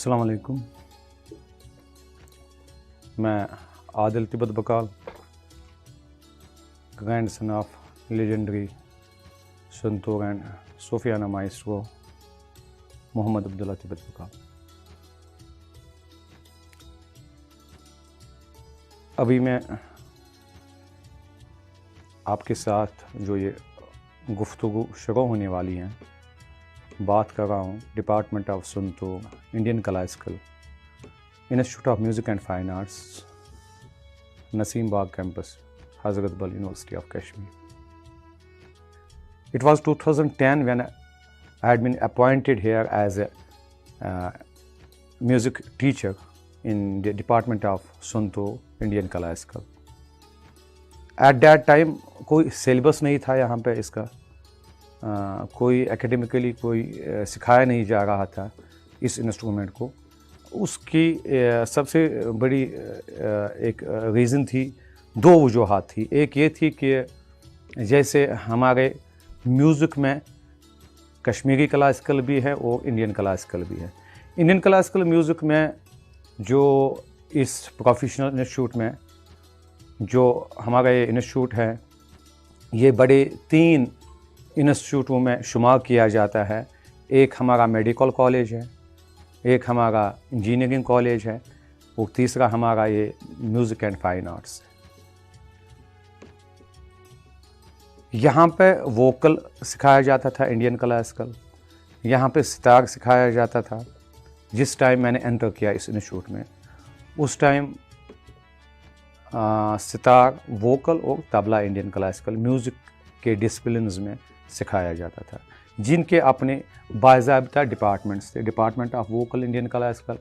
अस्सलाम वालेकुम। मैं Adil Tibbat Bakal, grandson of legendary santoor and सूफियाना माइस्ट्रो मोहम्मद अब्दुल्ला तिब्बत बकाल। अभी मैं आपके साथ जो ये गुफ्तगू शुरू होने वाली हैं, बात कर रहा हूँ department of santoor, Indian classical, institute of music and fine arts, Naseem Bagh campus, हज़रत बल university of Kashmir. It was 2010 when I had been appointed here as a music teacher in the department of Santoor, Indian classical. At that time कोई syllabus नहीं था यहाँ पे इसका, कोई academically कोई सिखाया नहीं जा रहा था इस इंस्ट्रूमेंट को। उसकी सबसे बड़ी एक रीज़न थी, दो वजूहात थी। एक ये थी कि जैसे हमारे म्यूज़िक में कश्मीरी क्लासिकल भी है और इंडियन क्लासिकल भी है। इंडियन क्लासिकल म्यूज़िक में जो इस प्रोफेशनल इंस्टीट्यूट में जो हमारा ये इंस्टीट्यूट है, ये बड़े 3 इंस्टीट्यूटों में शुमार किया जाता है। एक हमारा मेडिकल कॉलेज है, एक हमारा इंजीनियरिंग कॉलेज है और तीसरा हमारा ये म्यूज़िक एंड फाइन आर्ट्स है। यहाँ पे वोकल सिखाया जाता था, इंडियन क्लासिकल, यहाँ पे सितार सिखाया जाता था। जिस टाइम मैंने एंटर किया इस इंस्टीट्यूट में, उस टाइम सितार, वोकल और तबला इंडियन क्लासिकल म्यूज़िक के डिसिप्लिन्स में सिखाया जाता था, जिनके अपने बाज़ाब्ता डिपार्टमेंट्स थे। Department of vocal Indian classical,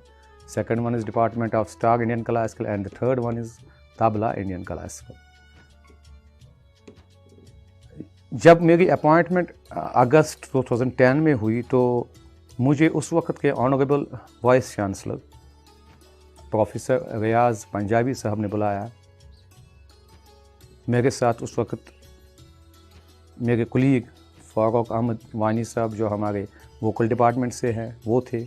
second one is department of sitar Indian classical and the third one is tabla Indian classical. जब मेरी अपॉइंटमेंट अगस्त 2010 में हुई तो मुझे उस वक़्त के ऑनरेबल वाइस चांसलर प्रोफेसर रियाज़ पंजाबी साहब ने बुलाया। मेरे साथ उस वक़्त मेरे कुलीग फ़ारूक अहमद वानी साहब, जो हमारे वोकल डिपार्टमेंट से हैं, वो थे।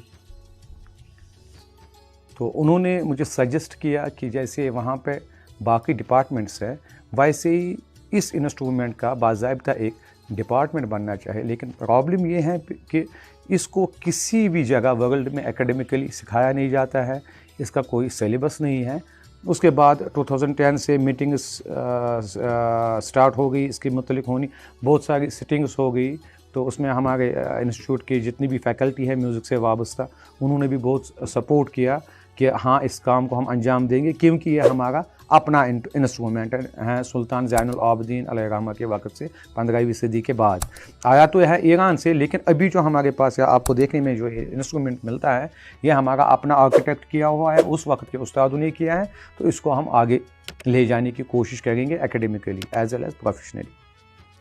तो उन्होंने मुझे सजेस्ट किया कि जैसे वहाँ पे बाकी डिपार्टमेंट्स हैं, वैसे ही इस इंस्ट्रूमेंट का बाज़ाब्ता एक डिपार्टमेंट बनना चाहिए। लेकिन प्रॉब्लम ये है कि इसको किसी भी जगह वर्ल्ड में एकेडमिकली सिखाया नहीं जाता है, इसका कोई सिलेबस नहीं है। उसके बाद 2010 से मीटिंग्स स्टार्ट हो गई, इसके मुतलिक होनी बहुत सारी सिटिंग्स हो गई। तो उसमें हमारे इंस्टीट्यूट की जितनी भी फैकल्टी है म्यूज़िक से वाबस्ता, उन्होंने भी बहुत सपोर्ट किया कि हाँ, इस काम को हम अंजाम देंगे, क्योंकि ये हमारा अपना इंस्ट्रूमेंट है। सुल्तान ज़ैनुल आबिदीन अलैहिर्रहमा के वक़्त से 15वीं सदी के बाद आया तो है ईरान से, लेकिन अभी जो हमारे पास है, आपको देखने में जो इंस्ट्रूमेंट मिलता है, ये हमारा अपना आर्किटेक्ट किया हुआ है, उस वक्त के उस्तादों ने किया है। तो इसको हम आगे ले जाने की कोशिश करेंगे academically as well as professionally.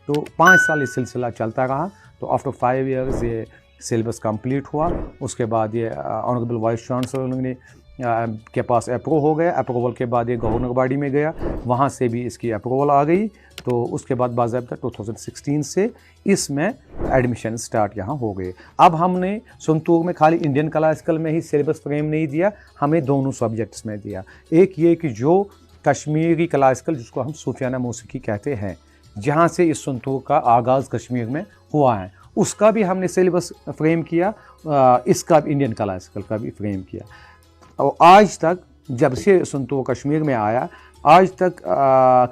तो 5 साल ये सिलसिला चलता रहा। तो आफ्टर 5 ईयर्स ये सिलेबस कंप्लीट हुआ। उसके बाद ये ऑनरेबल वाइस चांसलर ने के पास अप्रूव हो गया। अप्रूवल के बाद ये गवर्नर बॉडी में गया, वहाँ से भी इसकी अप्रूवल आ गई। तो उसके बाद बाज़ाब्ता 2016 से इसमें एडमिशन स्टार्ट यहाँ हो गए। अब हमने संतूर में खाली इंडियन क्लासिकल में ही सिलेबस फ्रेम नहीं दिया, हमें दोनों सब्जेक्ट्स में दिया। एक ये कि जो कश्मीरी क्लासिकल, जिसको हम सूफियाना मौसीकी कहते हैं, जहाँ से इस संतूर का आगाज़ कश्मीर में हुआ है, उसका भी हमने सिलेबस फ्रेम किया, इसका भी इंडियन क्लासिकल का भी फ्रेम किया। और आज तक जब से संतूर कश्मीर में आया, आज तक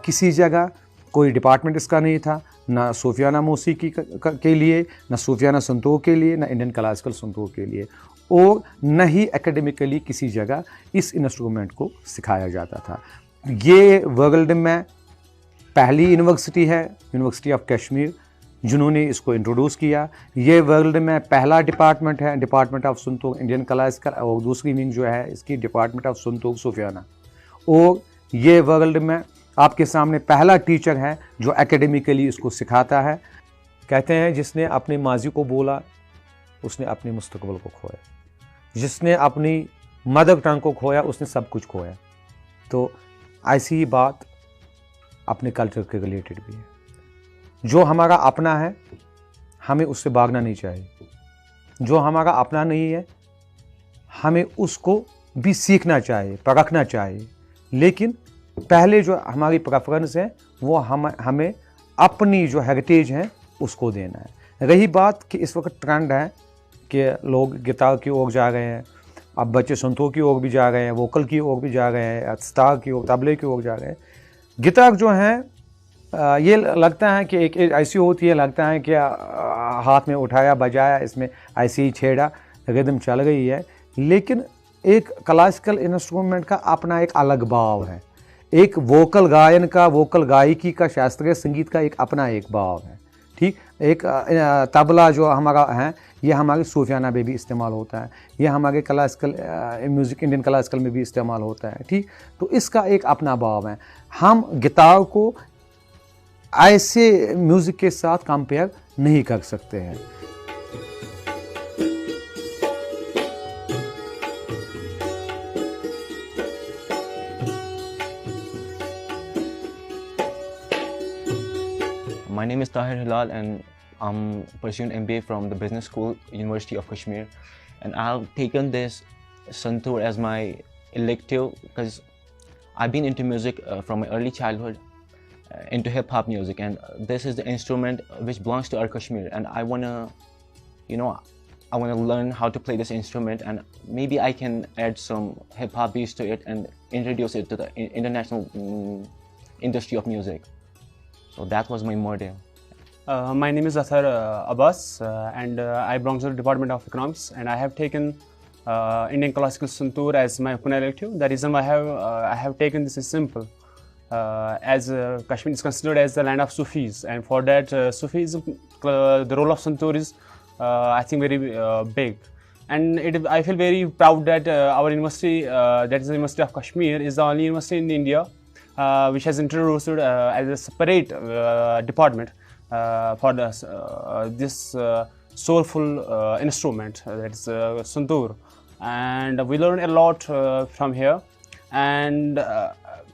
किसी जगह कोई डिपार्टमेंट इसका नहीं था, ना सूफियाना मौसीकी के लिए, ना सूफियाना संतूर के लिए, ना इंडियन क्लासिकल संतूर के लिए, और न ही एकेडमिकली किसी जगह इस इंस्ट्रूमेंट को सिखाया जाता था। ये वर्ल्ड में पहली यूनिवर्सिटी है, यूनिवर्सिटी ऑफ कश्मीर, जिन्होंने इसको इंट्रोड्यूस किया। ये वर्ल्ड में पहला डिपार्टमेंट है, department of santoor Indian classical, और दूसरी विंग जो है इसकी डिपार्टमेंट ऑफ संतूर सूफियाना। और ये वर्ल्ड में आपके सामने पहला टीचर है जो एकेडमिकली इसको सिखाता है। कहते हैं जिसने अपने माजी को बोला, उसने अपने मुस्तकबिल को खोया, जिसने अपनी मदर टंग को खोया, उसने सब कुछ खोया। तो ऐसी ही बात अपने कल्चर के रिलेटेड भी है। जो हमारा अपना है, हमें उससे भागना नहीं चाहिए। जो हमारा अपना नहीं है, हमें उसको भी सीखना चाहिए, परखना चाहिए, लेकिन पहले जो हमारी प्रेफरेंस है वो हमें अपनी जो हेरिटेज है उसको देना है। रही बात कि इस वक्त ट्रेंड है कि लोग गिटार की ओर जा रहे हैं, अब बच्चे संतूर की ओर भी जा रहे हैं, वोकल की ओर भी जा रहे हैं, सितार की ओर, तबले की ओर जा रहे हैं। गिटार जो है ये लगता है कि एक ऐसी होती है, लगता है कि हाथ में उठाया बजाया, इसमें ऐसे ही छेड़ा, रिदम चल गई है, लेकिन एक क्लासिकल इंस्ट्रूमेंट का अपना एक अलग भाव है, एक वोकल गायन का, वोकल गायकी का, शास्त्रीय संगीत का एक अपना एक भाव है। ठीक, एक तबला जो हमारा है ये हमारे सूफियाना में भी इस्तेमाल होता है, ये हमारे क्लासिकल म्यूज़िक, इंडियन क्लासिकल में भी इस्तेमाल होता है। ठीक, तो इसका एक अपना भाव है। हम गिटार को ऐसे म्यूज़िक के साथ कंपेयर नहीं कर सकते हैं। My name is Tahir Hilal and I'm pursuing MBA from the Business School, University of Kashmir. And I've taken this santoor as my elective because I've been into music from my early childhood, into hip-hop music, and this is the instrument which belongs to our Kashmir. And I wanna, I wanna learn how to play this instrument, and maybe I can add some hip-hop beats to it and introduce it to the international industry of music. So that was my model. My name is Azhar Abbas and I belong to the Department of Economics, and I have taken Indian Classical Santoor as my open elective. The reason why I have taken this is simple. As Kashmir is considered as the land of Sufis, and for that Sufism, the role of Santoor is I think very big. And I feel very proud that our university, that is the University of Kashmir, is the only university in India which has introduced as a separate department for this soulful instrument, that is santoor. And we learn a lot from here. And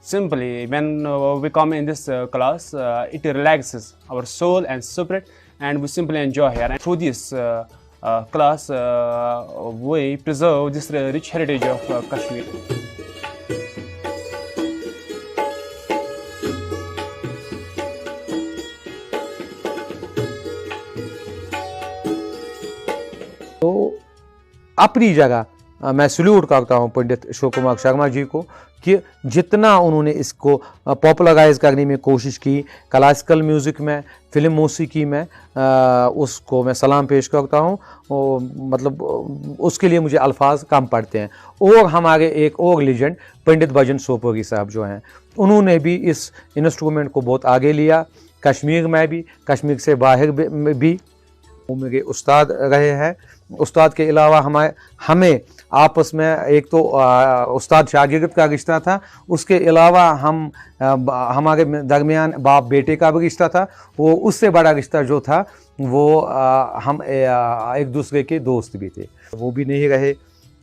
simply, when we come in this class, it relaxes our soul and spirit, and we simply enjoy here. And through this class, we preserve this rich heritage of Kashmir. तो अपनी जगह मैं salute करता हूँ पंडित अशोक कुमार शर्मा जी को कि जितना उन्होंने इसको पॉपुलराइज करने में कोशिश की, क्लासिकल म्यूज़िक में, फिल्म मौसीकी में, उसको मैं सलाम पेश करता हूँ। मतलब उसके लिए मुझे अल्फाज कम पड़ते हैं। और हमारे एक और लेजेंड पंडित भजन सोपोरी साहब जो हैं, उन्होंने भी इस इंस्ट्रूमेंट को बहुत आगे लिया, कश्मीर में भी, कश्मीर से बाहर भी। वो मेरे उस्ताद रहे हैं। उस्ताद के अलावा हमें आपस में एक तो उस्ताद शागिर्द का रिश्ता था, उसके अलावा हमारे दरमियान बाप बेटे का भी रिश्ता था। वो उससे बड़ा रिश्ता जो था वो हम एक दूसरे के दोस्त भी थे। वो भी नहीं रहे,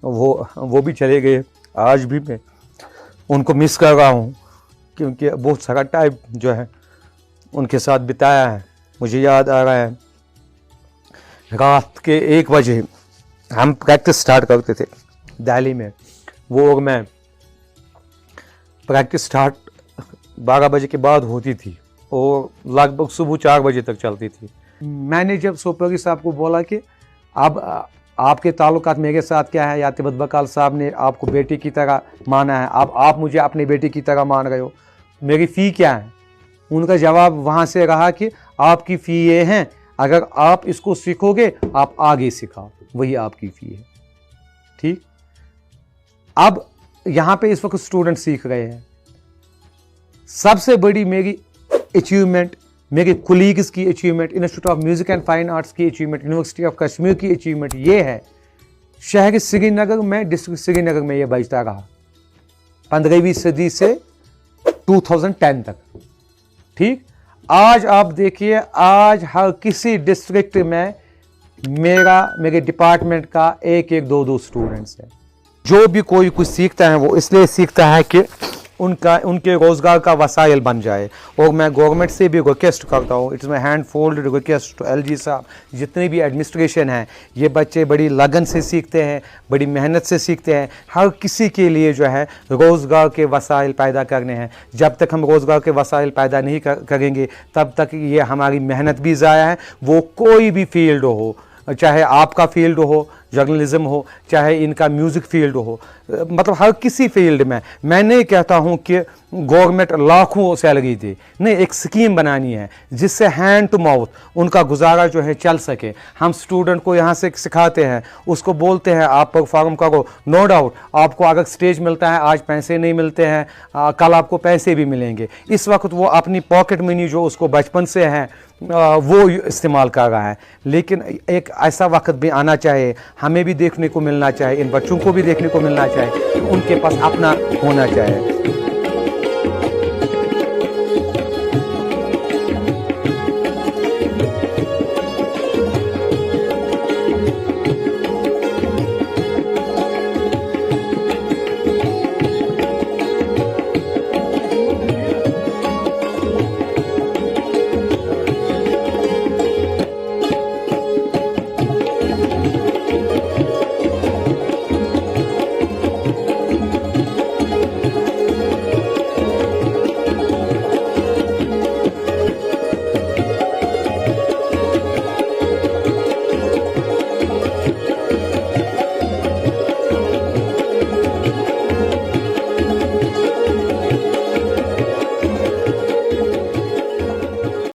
वो भी चले गए। आज भी मैं उनको मिस कर रहा हूँ क्योंकि बहुत सारा टाइम जो है उनके साथ बिताया है। मुझे याद आ रहा है रात के 1 बजे हम प्रैक्टिस स्टार्ट करते थे दिल्ली में। वो और मैं प्रैक्टिस स्टार्ट 12 बजे के बाद होती थी और लगभग सुबह 4 बजे तक चलती थी। मैंने जब सोपोरी साहब को बोला कि अब आपके ताल्लुकात मेरे साथ क्या है, यातिबत बकाल साहब ने आपको बेटे की तरह माना है, अब आप मुझे अपने बेटे की तरह मान रहे हो, मेरी फ़ी क्या है? उनका जवाब वहाँ से रहा कि आपकी फ़ी ये है, अगर आप इसको सीखोगे आप आगे सिखाओ, वही आपकी फ़ी है। ठीक, अब यहाँ पे इस वक्त स्टूडेंट सीख रहे हैं। सबसे बड़ी मेरी अचीवमेंट, मेरे कोलीग्स की achievement, institute of music and fine arts की अचीवमेंट, यूनिवर्सिटी ऑफ कश्मीर की अचीवमेंट ये है, शहर श्रीनगर में, डिस्ट्रिक्ट श्रीनगर में ये बजता रहा 15वीं सदी से 2010 तक। ठीक, आज आप देखिए, आज हर किसी डिस्ट्रिक्ट में मेरे डिपार्टमेंट का 1-1, 2-2 स्टूडेंट्स हैं। जो भी कोई कुछ सीखता है वो इसलिए सीखता है कि उनके रोज़गार का वसाइल बन जाए। और मैं गवर्नमेंट से भी रिक्वेस्ट करता हूँ, it's my hand folded request to LG साहब, जितने भी एडमिनिस्ट्रेशन हैं, ये बच्चे बड़ी लगन से सीखते हैं, बड़ी मेहनत से सीखते हैं। हर किसी के लिए जो है रोज़गार के वसाइल पैदा करने हैं। जब तक हम रोज़गार के वसाइल पैदा नहीं करेंगे तब तक ये हमारी मेहनत भी ज़ाया है। वो कोई भी फील्ड हो, चाहे आपका फील्ड हो, जर्नलिज्म हो, चाहे इनका म्यूज़िक फील्ड हो, मतलब हर किसी फील्ड में। मैं नहीं कहता हूँ कि गवर्नमेंट लाखों सैलरी दे, नहीं, एक स्कीम बनानी है जिससे हैंड टू माउथ उनका गुजारा जो है चल सके। हम स्टूडेंट को यहाँ से सिखाते हैं, उसको बोलते हैं आप परफॉर्म करो, नो डाउट आपको अगर स्टेज मिलता है, आज पैसे नहीं मिलते हैं, कल आपको पैसे भी मिलेंगे। इस वक्त वो अपनी पॉकेट मनी जो उसको बचपन से है वो इस्तेमाल कर रहा है। लेकिन एक ऐसा वक्त भी आना चाहिए, हमें भी देखने को मिलना चाहिए, इन बच्चों को भी देखने को मिलना चाहिए, उनके पास अपना होना चाहिए।